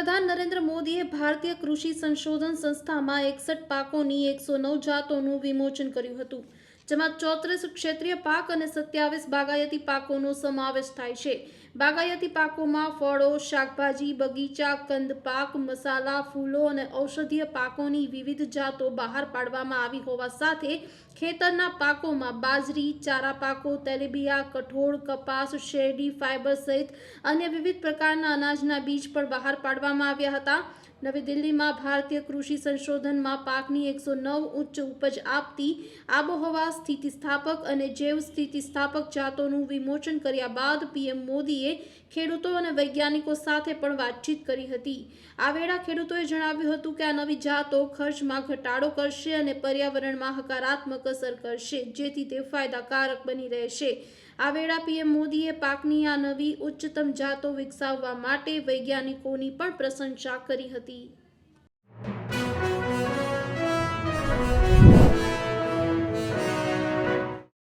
વડાપ્રધાન નરેન્દ્ર મોદીએ ભારતીય કૃષિ સંશોધન સંસ્થામાં 61 પાકોની 109 જાતોનું વિમોચન કર્યું હતું, જેમાં 34 ક્ષેત્રીય પાક અને 27 બાગાયતી પાકોનો સમાવેશ થાય છે. બાગાયતી પાકોમાં ફળો, શાકભાજી, બગીચા, કંદ પાક, મસાલા, ફૂલો અને ઔષધીય પાકોની વિવિધ જાતો બહાર પાડવામાં આવી હોવા સાથે ખેતરના પાકોમાં બાજરી, ચારા પાકો, તેલીબિયાં, કઠોળ, કપાસ, શેરડી, ફાઇબર સહિત અન્ય વિવિધ પ્રકારના અનાજના બીજ પણ બહાર પાડવામાં આવ્યા હતા. નવી દિલ્હીમાં ભારતીય કૃષિ સંશોધનમાં પાકની 109 ઉચ્ચ ઉપજ આપતી આબોહવા સ્થિતિસ્થાપક અને જૈવ સ્થિતિસ્થાપક જાતોનું વિમોચન કર્યા બાદ પીએમ મોદીએ ખેડૂતો અને વૈજ્ઞાનિકો સાથે પણ વાતચીત કરી હતી. આ વેળા ખેડૂતોએ જણાવ્યું હતું કે આ નવી જાતો ખર્ચમાં ઘટાડો કરશે અને પર્યાવરણમાં હકારાત્મક અસર કરશે, જેથી તે ફાયદાકારક બની રહેશે. આ વેળા પીએમ મોદીએ પાકની આ નવી ઉચ્ચતમ જાતો વિકસાવવા માટે વૈજ્ઞાનિકોની પણ પ્રશંસા કરી હતી.